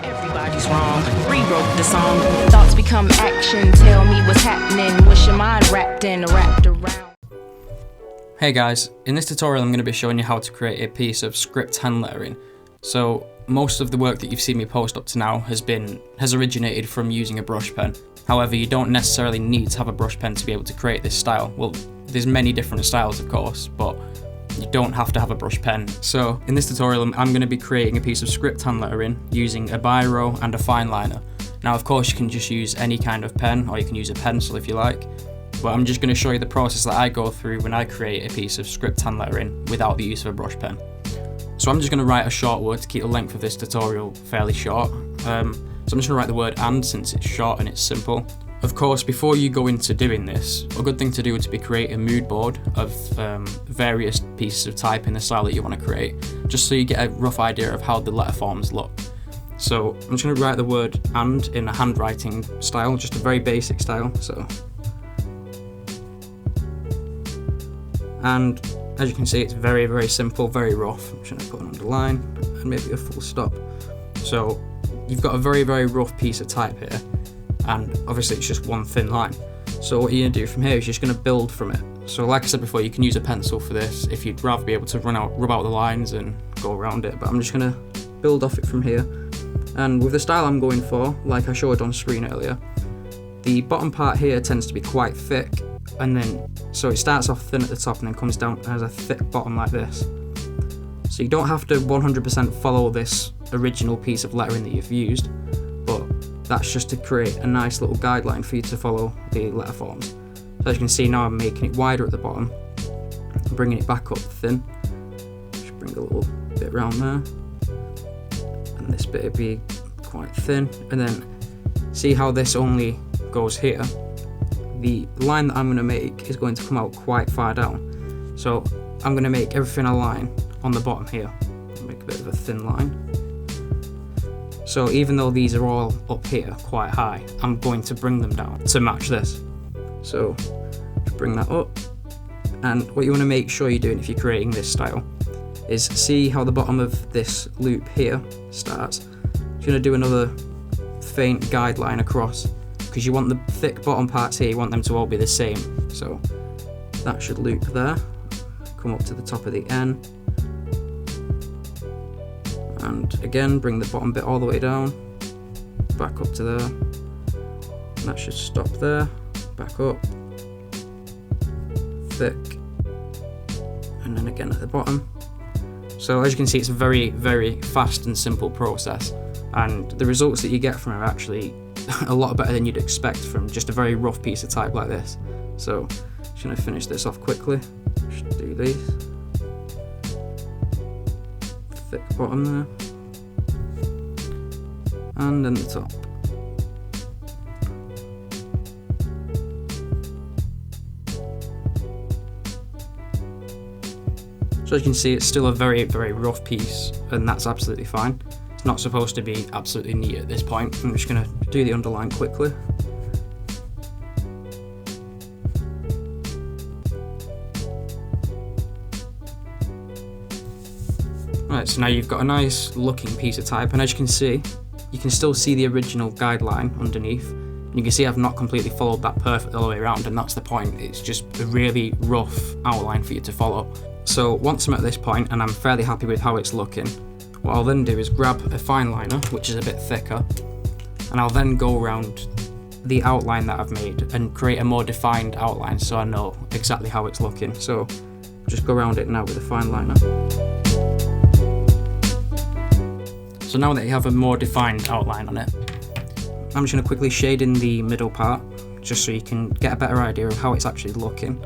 Everybody's wrong. Rewrote the song. Thoughts become action. Tell me what's happening. What's your mind wrapped around? Hey guys, in this tutorial I'm going to be showing you how to create a piece of script hand lettering. So most of the work that you've seen me post up to now has originated from using a brush pen. However, you don't necessarily need to have a brush pen to be able to create this style. Well, there's many different styles of course, but you don't have to have a brush pen. So in this tutorial I'm going to be creating a piece of script hand lettering using a biro and a fine liner. Now of course you can just use any kind of pen, or you can use a pencil if you like. But I'm just going to show you the process that I go through when I create a piece of script hand lettering without the use of a brush pen. So I'm just going to write a short word to keep the length of this tutorial fairly short. So I'm just going to write the word "and" since it's short and it's simple. Of course, before you go into doing this, a good thing to do would be create a mood board of various pieces of type in the style that you want to create, just so you get a rough idea of how the letter forms look. So I'm just going to write the word "and" in a handwriting style, just a very basic style. And as you can see, it's very, very simple, very rough. I'm just going to put an underline and maybe a full stop. So you've got a very, very rough piece of type here, and obviously it's just one thin line. So what you're going to do from here is you're just going to build from it. So like I said before, you can use a pencil for this if you'd rather be able to rub out the lines and go around it, but I'm just going to build off it from here. And with the style I'm going for, like I showed on screen earlier, the bottom part here tends to be quite thick, and then so it starts off thin at the top and then comes down and has a thick bottom like this. So you don't have to 100% follow this original piece of lettering that you've used, but that's just to create a nice little guideline for you to follow the letter forms. So as you can see now, I'm making it wider at the bottom and bringing it back up thin. Just bring a little bit around there, and this bit would be quite thin, and then see how this only goes here. The line that I'm going to make is going to come out quite far down, so I'm going to make everything a line on the bottom here. Make a bit of a thin line. So even though these are all up here quite high, I'm going to bring them down to match this. So bring that up, and what you want to make sure you're doing if you're creating this style is see how the bottom of this loop here starts. You're going to do another faint guideline across, because you want the thick bottom parts here, you want them to all be the same. So that should loop there, come up to the top of the N, and again bring the bottom bit all the way down, back up to there, and that should stop there, back up, thick, and then again at the bottom. So as you can see, it's a very, very fast and simple process, and the results that you get from it are actually a lot better than you'd expect from just a very rough piece of type like this. So just going to finish this off quickly. Just do these. Thick bottom there, and then the top. So as you can see, it's still a very, very rough piece, and that's absolutely fine. It's not supposed to be absolutely neat at this point. I'm just going to do the underline quickly. Right, so now you've got a nice looking piece of type, and as you can see, you can still see the original guideline underneath. You can see I've not completely followed that perfect all the way around, and that's the point. It's just a really rough outline for you to follow. So once I'm at this point and I'm fairly happy with how it's looking, what I'll then do is grab a fine liner, which is a bit thicker, and I'll then go around the outline that I've made and create a more defined outline so I know exactly how it's looking. So just go around it now with a fine liner. So now that you have a more defined outline on it, I'm just going to quickly shade in the middle part just so you can get a better idea of how it's actually looking.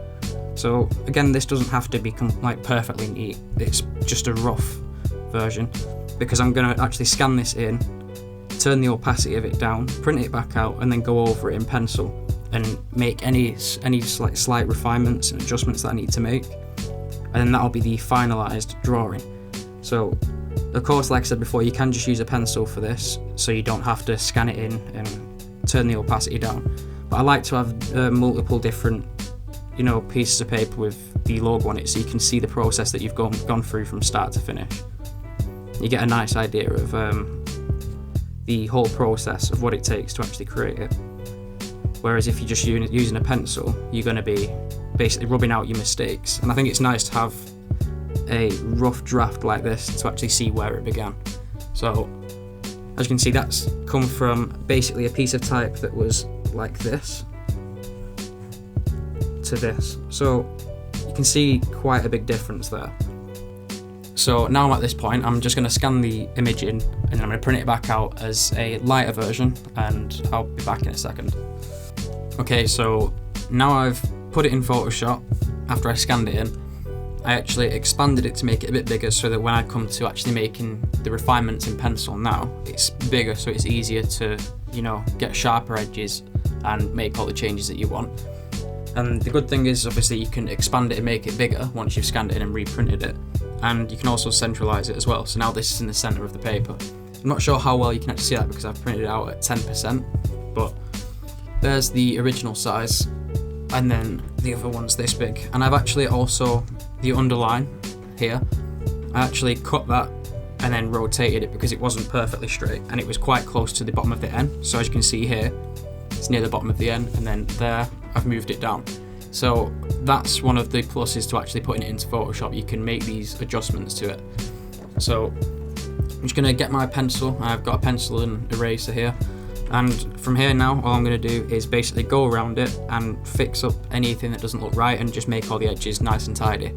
So again, this doesn't have to become like perfectly neat, it's just a rough version, because I'm going to actually scan this in, turn the opacity of it down, print it back out, and then go over it in pencil and make any slight refinements and adjustments that I need to make, and then that'll be the finalised drawing. So of course, like I said before, you can just use a pencil for this, so you don't have to scan it in and turn the opacity down. But I like to have multiple different pieces of paper with the logo on it, so you can see the process that you've gone through from start to finish. You get a nice idea of the whole process of what it takes to actually create it. Whereas if you're just using a pencil, you're going to be basically rubbing out your mistakes. And I think it's nice to have a rough draft like this to actually see where it began. So as you can see, that's come from basically a piece of type that was like this to this. So you can see quite a big difference there. So now I'm at this point, I'm just going to scan the image in, and then I'm going to print it back out as a lighter version, and I'll be back in a second. Okay, so now I've put it in Photoshop after I scanned it in. I actually expanded it to make it a bit bigger so that when I come to actually making the refinements in pencil now, it's bigger, so it's easier to, get sharper edges and make all the changes that you want. And the good thing is, obviously, you can expand it and make it bigger once you've scanned it in and reprinted it. And you can also centralize it as well. So now this is in the center of the paper. I'm not sure how well you can actually see that because I've printed it out at 10%, but there's the original size, and then the other one's this big. And I've actually also, the underline here, I actually cut that and then rotated it because it wasn't perfectly straight and it was quite close to the bottom of the N. So as you can see here, it's near the bottom of the N, and then there I've moved it down. So that's one of the pluses to actually putting it into Photoshop. You can make these adjustments to it. So I'm just going to get my pencil. I've got a pencil and eraser here. And from here now, all I'm going to do is basically go around it and fix up anything that doesn't look right and just make all the edges nice and tidy.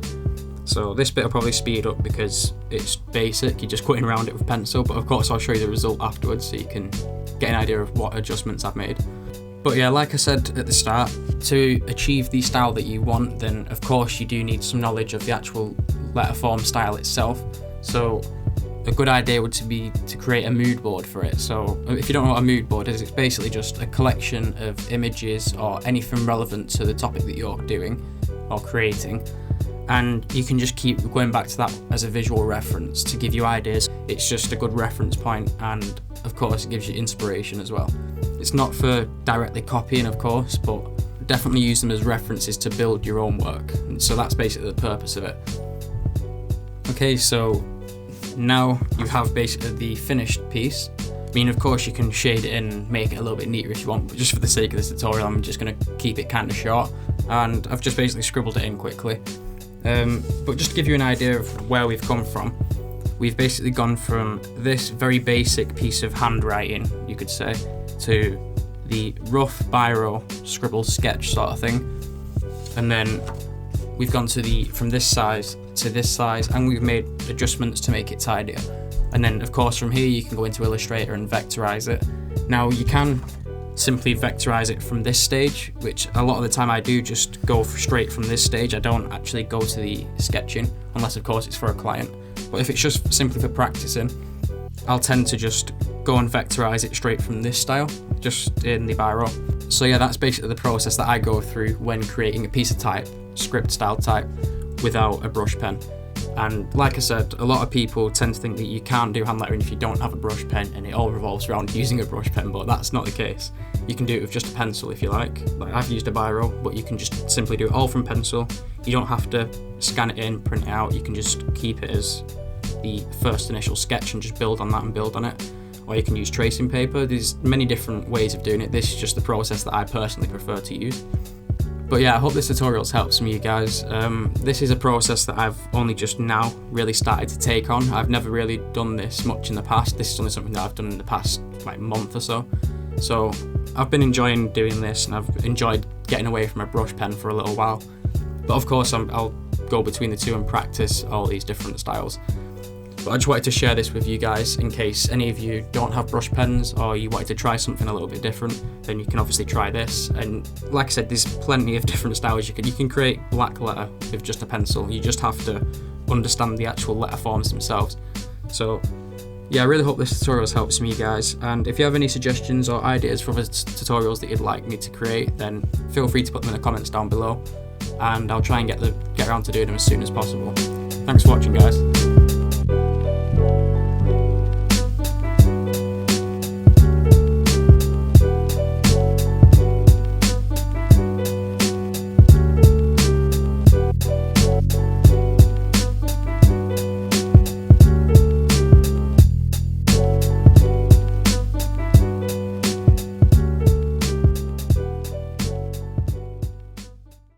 So this bit will probably speed up because it's basic, you're just cutting around it with pencil, but of course I'll show you the result afterwards so you can get an idea of what adjustments I've made. But yeah, like I said at the start, to achieve the style that you want, then of course you do need some knowledge of the actual letter form style itself. So a good idea would be to create a mood board for it. So if you don't know what a mood board is, it's basically just a collection of images or anything relevant to the topic that you're doing or creating. And you can just keep going back to that as a visual reference to give you ideas. It's just a good reference point, and of course it gives you inspiration as well. It's not for directly copying, of course, but definitely use them as references to build your own work. And so that's basically the purpose of it. Okay, so now you have basically the finished piece. I mean, of course you can shade it in and make it a little bit neater if you want, but just for the sake of this tutorial I'm just going to keep it kind of short, and I've just basically scribbled it in quickly. But just to give you an idea of where we've come from, we've basically gone from this very basic piece of handwriting, you could say, to the rough biro scribble sketch sort of thing, and then we've gone to from this size to this size, and we've made adjustments to make it tidier. And then of course from here you can go into Illustrator and vectorize it. Now you can simply vectorize it from this stage, which a lot of the time I do just go straight from this stage. I don't actually go to the sketching, unless of course it's for a client. But if it's just simply for practicing, I'll tend to just go and vectorize it straight from this style, just in the biro. So yeah, that's basically the process that I go through when creating a piece of type, script style type, without a brush pen. And like I said, a lot of people tend to think that you can't do hand lettering if you don't have a brush pen, and it all revolves around using a brush pen, but that's not the case. You can do it with just a pencil if you like. I've used a biro, but you can just simply do it all from pencil. You don't have to scan it in, print it out, you can just keep it as the first initial sketch and just build on that and build on it. Or you can use tracing paper. There's many different ways of doing it. This is just the process that I personally prefer to use. But yeah, I hope this tutorial's helped some of you guys. This is a process that I've only just now really started to take on. I've never really done this much in the past. This is only something that I've done in the past month or so. So I've been enjoying doing this, and I've enjoyed getting away from a brush pen for a little while. But of course I'll go between the two and practice all these different styles. But I just wanted to share this with you guys in case any of you don't have brush pens or you wanted to try something a little bit different, then you can obviously try this. And like I said, there's plenty of different styles. You can create black letter with just a pencil. You just have to understand the actual letter forms themselves. So yeah, I really hope this tutorial has helped some of you guys. And if you have any suggestions or ideas for other tutorials that you'd like me to create, then feel free to put them in the comments down below, and I'll try and get around to doing them as soon as possible. Thanks for watching, guys.